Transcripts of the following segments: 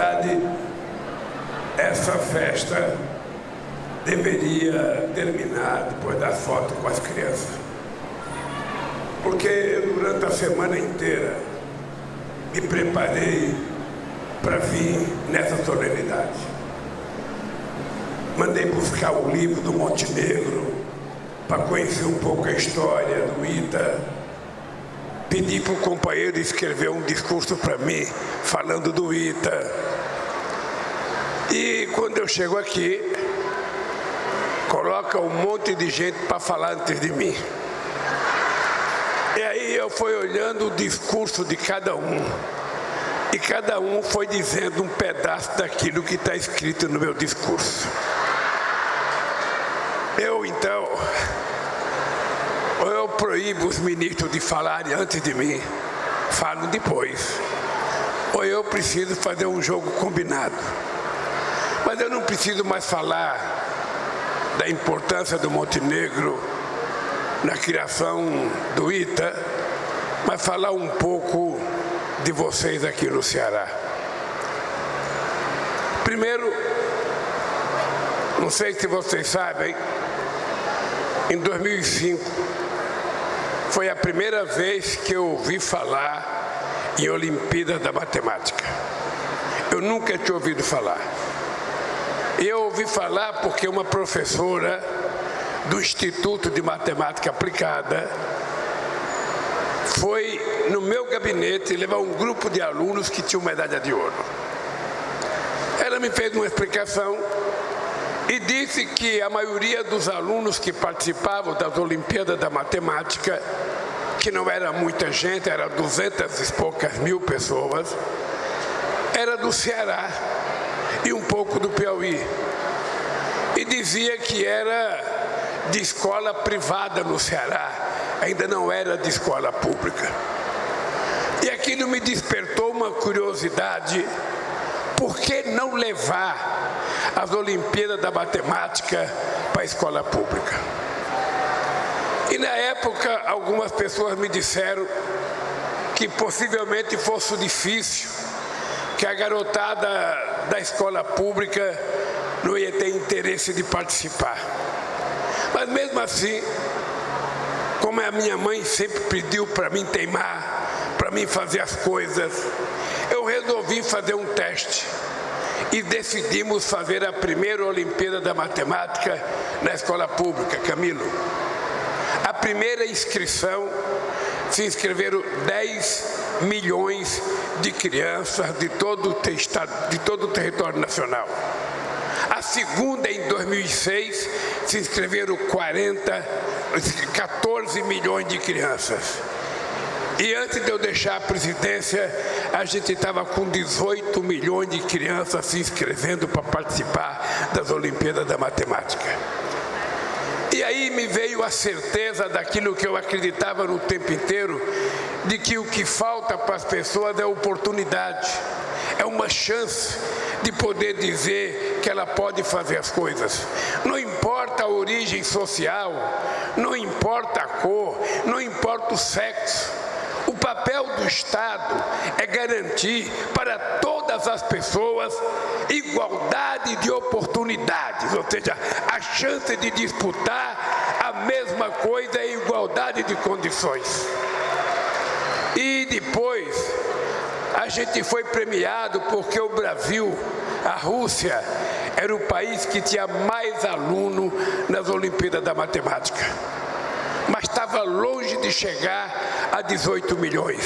verdade, essa festa deveria terminar depois da foto com as crianças. Porque durante a semana inteira me preparei para vir nessa solenidade. Mandei buscar o livro do Montenegro para conhecer um pouco a história do ITA. Pedi para o companheiro escrever um discurso para mim, falando do ITA. E quando eu chego aqui, coloca um monte de gente para falar antes de mim. E aí eu fui olhando o discurso de cada um. E cada um foi dizendo um pedaço daquilo que está escrito no meu discurso. Eu, então, ou eu proíbo os ministros de falarem antes de mim, falo depois. Ou eu preciso fazer um jogo combinado. Mas eu não preciso mais falar da importância do Montenegro na criação do ITA, mas falar um pouco de vocês aqui no Ceará. Primeiro, não sei se vocês sabem, em 2005 foi a primeira vez que eu ouvi falar em Olimpíada da Matemática. Eu nunca tinha ouvido falar. E eu ouvi falar porque uma professora do Instituto de Matemática Aplicada foi no meu gabinete levar um grupo de alunos que tinham medalha de ouro. Ela me fez uma explicação e disse que a maioria dos alunos que participavam das Olimpíadas da Matemática, que não era muita gente, era 200 e poucas mil pessoas, era do Ceará e um pouco do Piauí. E dizia que era de escola privada no Ceará, ainda não era de escola pública. E aquilo me despertou uma curiosidade: por que não levar as Olimpíadas da Matemática para a escola pública? E na época, algumas pessoas me disseram que possivelmente fosse difícil, que a garotada da escola pública não ia ter interesse de participar. Mas mesmo assim, como a minha mãe sempre pediu para mim teimar, para mim fazer as coisas, eu resolvi fazer um teste e decidimos fazer a primeira Olimpíada da Matemática na escola pública, Camilo. A primeira inscrição se inscreveram 10 milhões de crianças de todo o estado, de todo o território nacional. A segunda, em 2006, se inscreveram 14 milhões de crianças. E antes de eu deixar a presidência, a gente estava com 18 milhões de crianças se inscrevendo para participar das Olimpíadas da Matemática. E aí me veio a certeza daquilo que eu acreditava no tempo inteiro, de que o que falta para as pessoas é oportunidade, é uma chance de poder dizer que ela pode fazer as coisas. Não importa a origem social, não importa a cor, não importa o sexo. O papel do Estado é garantir para todas as pessoas igualdade de oportunidades, ou seja, a chance de disputar a mesma coisa em igualdade de condições. E depois a gente foi premiado porque o Brasil, a Rússia, era o país que tinha mais aluno nas Olimpíadas da Matemática. Mas estava longe de chegar a 18 milhões.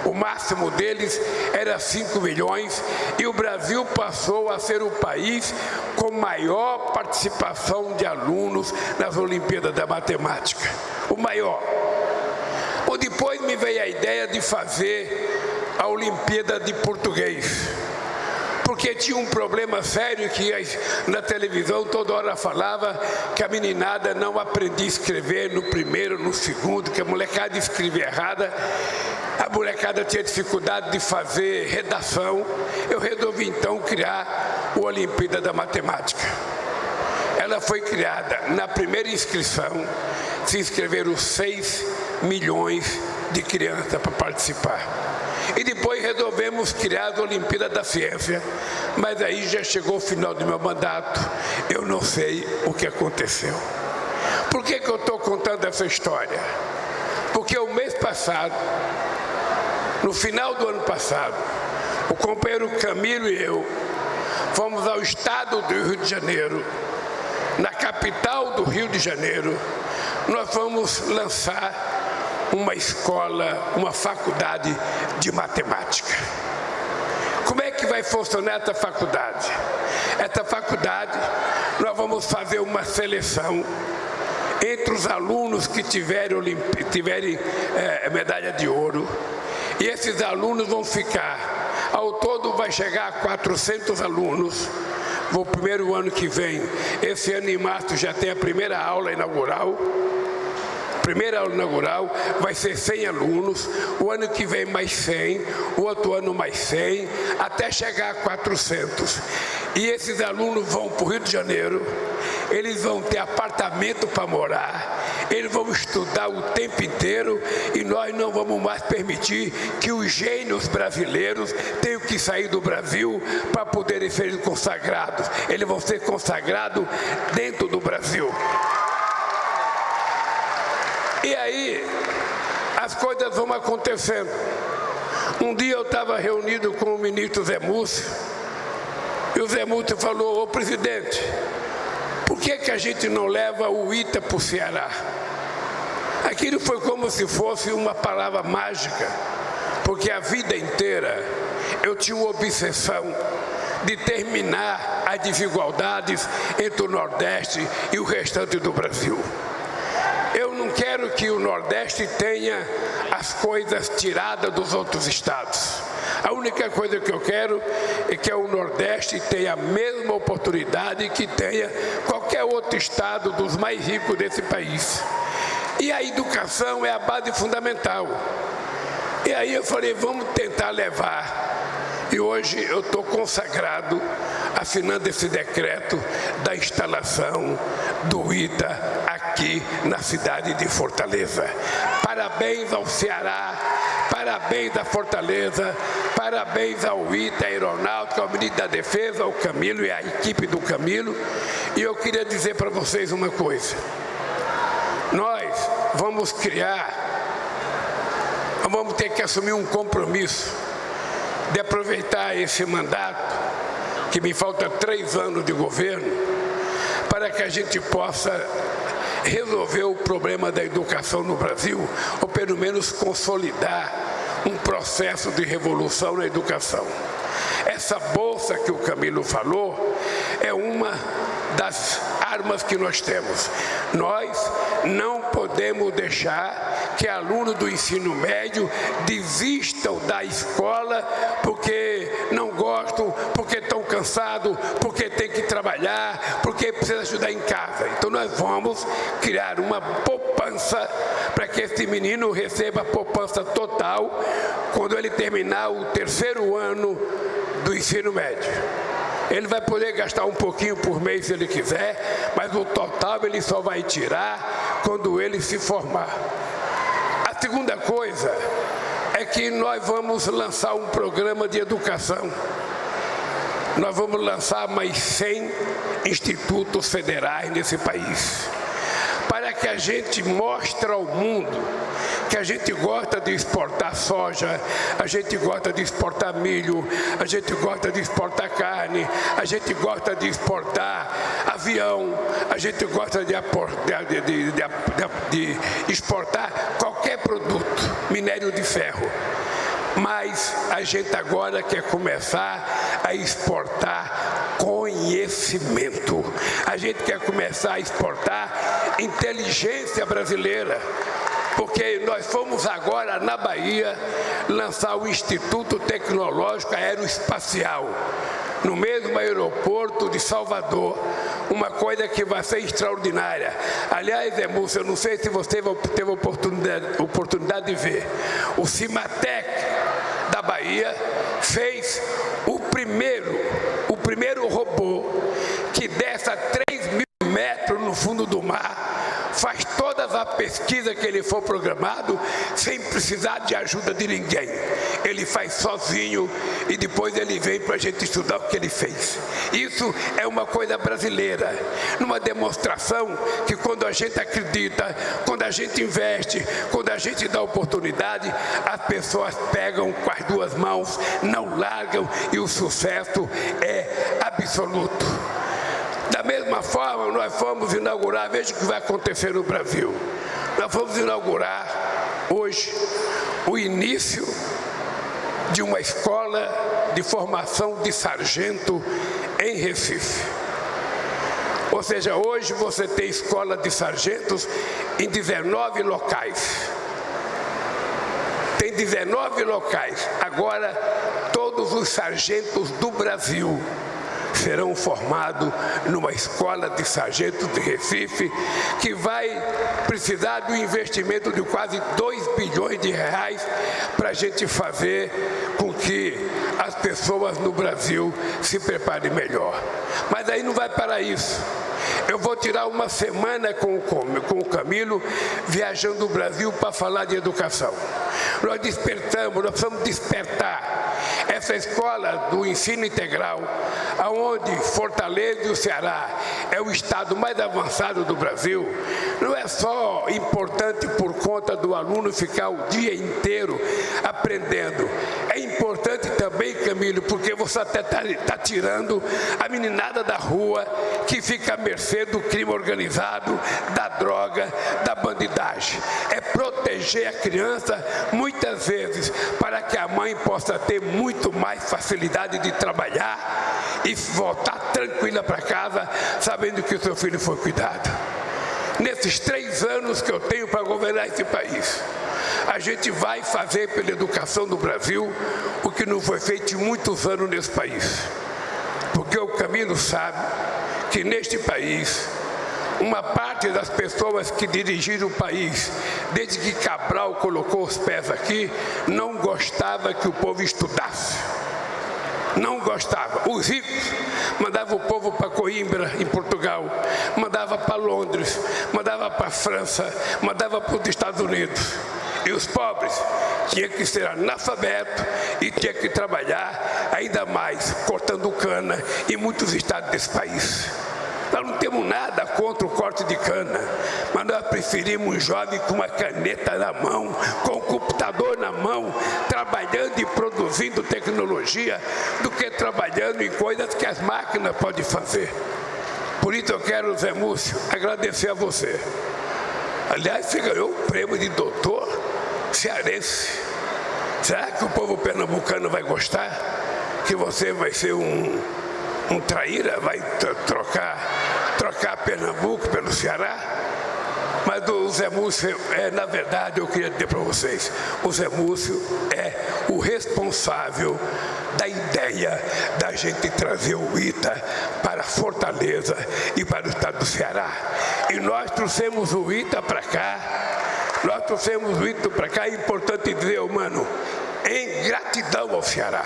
O máximo deles era 5 milhões e o Brasil passou a ser o país com maior participação de alunos nas Olimpíadas da Matemática. O maior. Depois me veio a ideia de fazer a Olimpíada de Português. Porque tinha um problema sério que na televisão toda hora falava que a meninada não aprendia a escrever no primeiro, no segundo, que a molecada escrevia errada, a molecada tinha dificuldade de fazer redação. Eu resolvi então criar a Olimpíada da Matemática. Ela foi criada, na primeira inscrição, se inscreveram 6 milhões de crianças para participar. E depois resolvemos queremos criar as Olimpíadas da Ciência, mas aí já chegou o final do meu mandato, eu não sei o que aconteceu. Por que eu estou contando essa história? Porque o mês passado, no final do ano passado, o companheiro Camilo e eu fomos ao estado do Rio de Janeiro, na capital do Rio de Janeiro, nós vamos lançar uma escola, uma faculdade de matemática. Como é que vai funcionar essa faculdade? Essa faculdade, nós vamos fazer uma seleção entre os alunos que tiverem medalha de ouro, e esses alunos vão ficar, ao todo vai chegar a 400 alunos, no primeiro ano que vem. Esse ano em março já tem a primeira aula inaugural. Primeira aula inaugural vai ser 100 alunos, o ano que vem mais 100, o outro ano mais 100, até chegar a 400. E esses alunos vão para o Rio de Janeiro, eles vão ter apartamento para morar, eles vão estudar o tempo inteiro e nós não vamos mais permitir que os gênios brasileiros tenham que sair do Brasil para poderem ser consagrados. Eles vão ser consagrados dentro do Brasil. E aí, as coisas vão acontecendo. Um dia eu estava reunido com o ministro Zé Múcio, e o Zé Múcio falou: ô presidente, por que a gente não leva o ITA para o Ceará? Aquilo foi como se fosse uma palavra mágica, porque a vida inteira eu tinha uma obsessão de terminar as desigualdades entre o Nordeste e o restante do Brasil. Eu não quero que o Nordeste tenha as coisas tiradas dos outros estados. A única coisa que eu quero é que o Nordeste tenha a mesma oportunidade que tenha qualquer outro estado dos mais ricos desse país. E a educação é a base fundamental. E aí eu falei, vamos tentar levar. E hoje eu estou consagrado, assinando esse decreto da instalação do ITA aqui na cidade de Fortaleza. Parabéns ao Ceará, parabéns à Fortaleza, parabéns ao ITA, Aeronáutica, ao Ministro da Defesa, ao Camilo e à equipe do Camilo. E eu queria dizer para vocês uma coisa. Nós vamos vamos ter que assumir um compromisso de aproveitar esse mandato, que me falta 3 anos de governo, para que a gente possa resolver o problema da educação no Brasil, ou pelo menos consolidar um processo de revolução na educação. Essa bolsa que o Camilo falou é uma das armas que nós temos. Nós não podemos deixar que alunos do ensino médio desistam da escola porque não gostam, porque estão cansados, porque tem que trabalhar, porque precisa ajudar em casa. Então nós vamos criar uma poupança para que esse menino receba poupança total quando ele terminar o 3º ano do ensino médio. Ele vai poder gastar um pouquinho por mês se ele quiser, mas o total ele só vai tirar quando ele se formar. A segunda coisa é que nós vamos lançar um programa de educação. Nós vamos lançar mais 100 institutos federais nesse país, para que a gente mostre ao mundo que a gente gosta de exportar soja, a gente gosta de exportar milho, a gente gosta de exportar carne, a gente gosta de exportar avião, a gente gosta de exportar qualquer produto, minério de ferro. Mas a gente agora quer começar a exportar conhecimento. A gente quer começar a exportar inteligência brasileira. Porque nós fomos agora na Bahia lançar o Instituto Tecnológico Aeroespacial, no mesmo aeroporto de Salvador, uma coisa que vai ser extraordinária. Aliás, Zé Múcio, eu não sei se você teve a oportunidade de ver, o Cimatec da Bahia fez o primeiro robô que desce a 3.000 metros no fundo do mar, faz todas as pesquisa que ele for programado sem precisar de ajuda de ninguém. Ele faz sozinho e depois ele vem para a gente estudar o que ele fez. Isso é uma coisa brasileira, numa demonstração que quando a gente acredita, quando a gente investe, quando a gente dá oportunidade, as pessoas pegam com as duas mãos, não largam e o sucesso é absoluto. Da mesma forma, nós fomos inaugurar, veja o que vai acontecer no Brasil. Nós vamos inaugurar hoje o início de uma escola de formação de sargento em Recife. Ou seja, hoje você tem escola de sargentos em 19 locais. Tem 19 locais. Agora, todos os sargentos do Brasil serão formados numa escola de sargentos de Recife, que vai precisar de um investimento de quase 2 bilhões de reais para a gente fazer com que as pessoas no Brasil se preparem melhor. Mas aí não vai parar isso. Eu vou tirar uma semana com o Camilo, viajando o Brasil para falar de educação. Nós precisamos despertar essa escola do ensino integral, aonde Fortaleza e o Ceará é o estado mais avançado do Brasil. Não é só importante por conta do aluno ficar o dia inteiro aprendendo. É importante também, Camilo, porque você até está tirando a meninada da rua que fica à mercê do crime organizado, da droga, da bandidagem. É proteger a criança, muitas vezes, para que a mãe possa ter muito mais facilidade de trabalhar e voltar tranquila para casa, sabendo que o seu filho foi cuidado. Nesses 3 anos que eu tenho para governar esse país, a gente vai fazer pela educação do Brasil o que não foi feito em muitos anos nesse país. Porque o Camilo sabe que neste país, uma parte das pessoas que dirigiram o país, desde que Cabral colocou os pés aqui, não gostava que o povo estudasse. Não gostava. Os ricos mandavam o povo para Coimbra, em Portugal, mandava para Londres, mandava para a França, mandava para os Estados Unidos. E os pobres tinham que ser analfabetos e tinham que trabalhar ainda mais, cortando cana em muitos estados desse país. Nós não temos nada contra o corte de cana, mas nós preferimos um jovem com uma caneta na mão, com um computador na mão, trabalhando e produzindo tecnologia, do que trabalhando em coisas que as máquinas podem fazer. Por isso eu quero, Zé Múcio, agradecer a você. Aliás, você ganhou o prêmio de doutor cearense. Será que o povo pernambucano vai gostar? Que você vai ser um traíra, vai trocar Pernambuco pelo Ceará? Mas o Zé Múcio, na verdade, eu queria dizer para vocês, o Zé Múcio é o responsável da ideia da gente trazer o ITA para Fortaleza e para o estado do Ceará. E nós trouxemos o ITA para cá, é importante dizer, mano, em gratidão ao Ceará.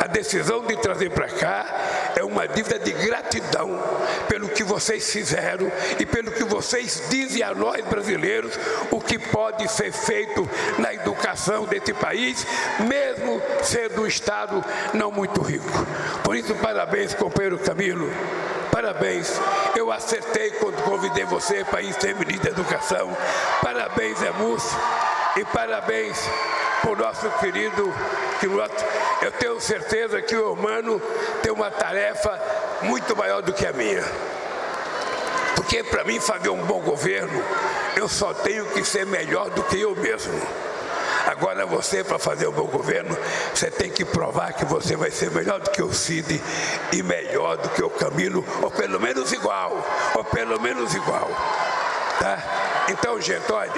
A decisão de trazer para cá é uma dívida de gratidão pelo que vocês fizeram e pelo que vocês dizem a nós brasileiros o que pode ser feito na educação desse país, mesmo sendo um estado não muito rico. Por isso, parabéns, companheiro Camilo. Parabéns, eu acertei quando convidei você para ir ser ministro da Educação. Parabéns, Zé Múcio, e parabéns para o nosso querido. Eu tenho certeza que o humano tem uma tarefa muito maior do que a minha. Porque para mim fazer um bom governo, eu só tenho que ser melhor do que eu mesmo. Agora você, para fazer um bom governo, você tem que provar que você vai ser melhor do que o Cid e melhor do que o Camilo, ou pelo menos igual, tá? Então, gente, olha,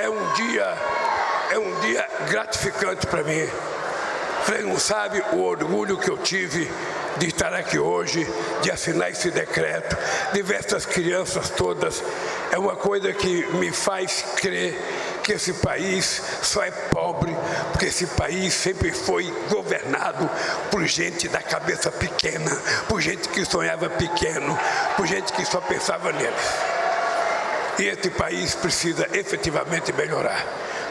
é um dia gratificante para mim. Vocês não sabem o orgulho que eu tive de estar aqui hoje, de assinar esse decreto, de ver essas crianças todas. É uma coisa que me faz crer que esse país só é pobre, porque esse país sempre foi governado por gente da cabeça pequena, por gente que sonhava pequeno, por gente que só pensava neles. E esse país precisa efetivamente melhorar.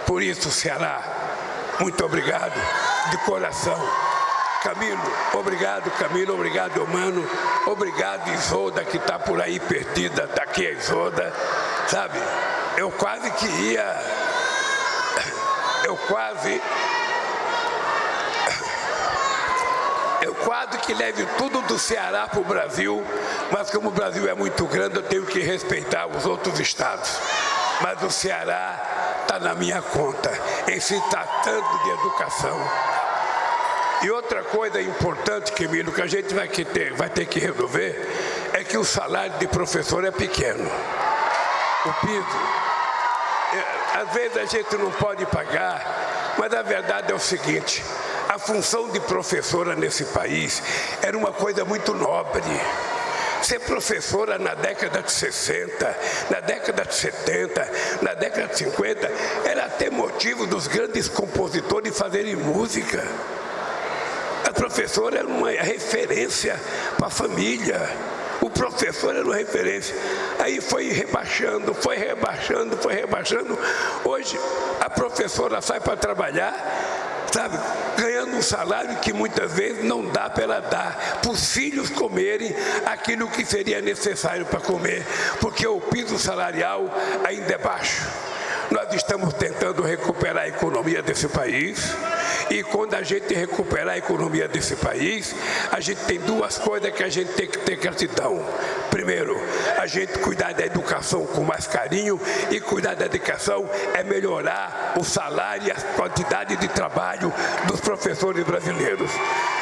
Por isso, Ceará, muito obrigado de coração. Camilo, obrigado, Mano, obrigado, Isolda, que está por aí perdida, está aqui a Isolda, sabe? Eu quase que leve tudo do Ceará para o Brasil, mas como o Brasil é muito grande, eu tenho que respeitar os outros estados. Mas o Ceará está na minha conta, em se tratando de educação. E outra coisa importante, Camilo, que a gente vai ter que resolver, é que o salário de professor é pequeno. O piso, às vezes a gente não pode pagar, mas a verdade é o seguinte, a função de professora nesse país era uma coisa muito nobre. Ser professora na década de 60, na década de 70, na década de 50, era até motivo dos grandes compositores fazerem música. A professora era uma referência para a família. O professor era uma referência. Aí foi rebaixando. Hoje, a professora sai para trabalhar, sabe, ganhando um salário que muitas vezes não dá para ela dar, para os filhos comerem aquilo que seria necessário para comer, porque o piso salarial ainda é baixo. Nós estamos tentando recuperar a economia desse país. E quando a gente recuperar a economia desse país, a gente tem duas coisas que a gente tem que ter gratidão. Primeiro, a gente cuidar da educação com mais carinho, e cuidar da educação é melhorar o salário e a quantidade de trabalho dos professores brasileiros.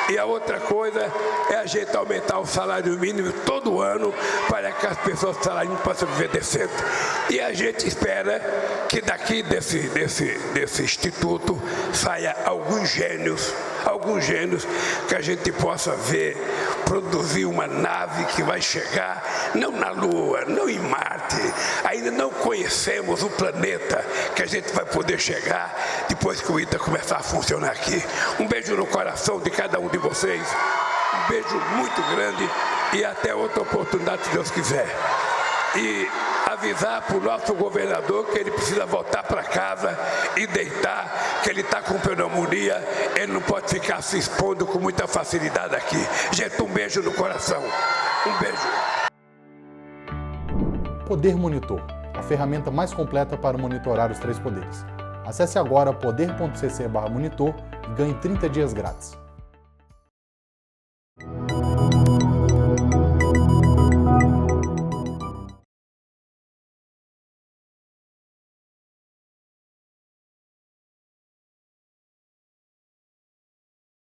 E a outra coisa é a gente aumentar o salário mínimo todo ano para que as pessoas com salário mínimo possam viver decente. E a gente espera que daqui desse instituto saia alguns gênios que a gente possa ver produzir uma nave que vai chegar não na Lua, não em Marte. Ainda não conhecemos o planeta que a gente vai poder chegar depois que o ITA começar a funcionar aqui. Um beijo no coração de cada um de vocês, um beijo muito grande e até outra oportunidade, se Deus quiser. E avisar para o nosso governador que ele precisa voltar para casa e deitar, que ele está com pneumonia, ele não pode ficar se expondo com muita facilidade aqui. Gente, um beijo no coração. Um beijo. Poder Monitor, a ferramenta mais completa para monitorar os 3 poderes. Acesse agora poder.cc/monitor e ganhe 30 dias grátis.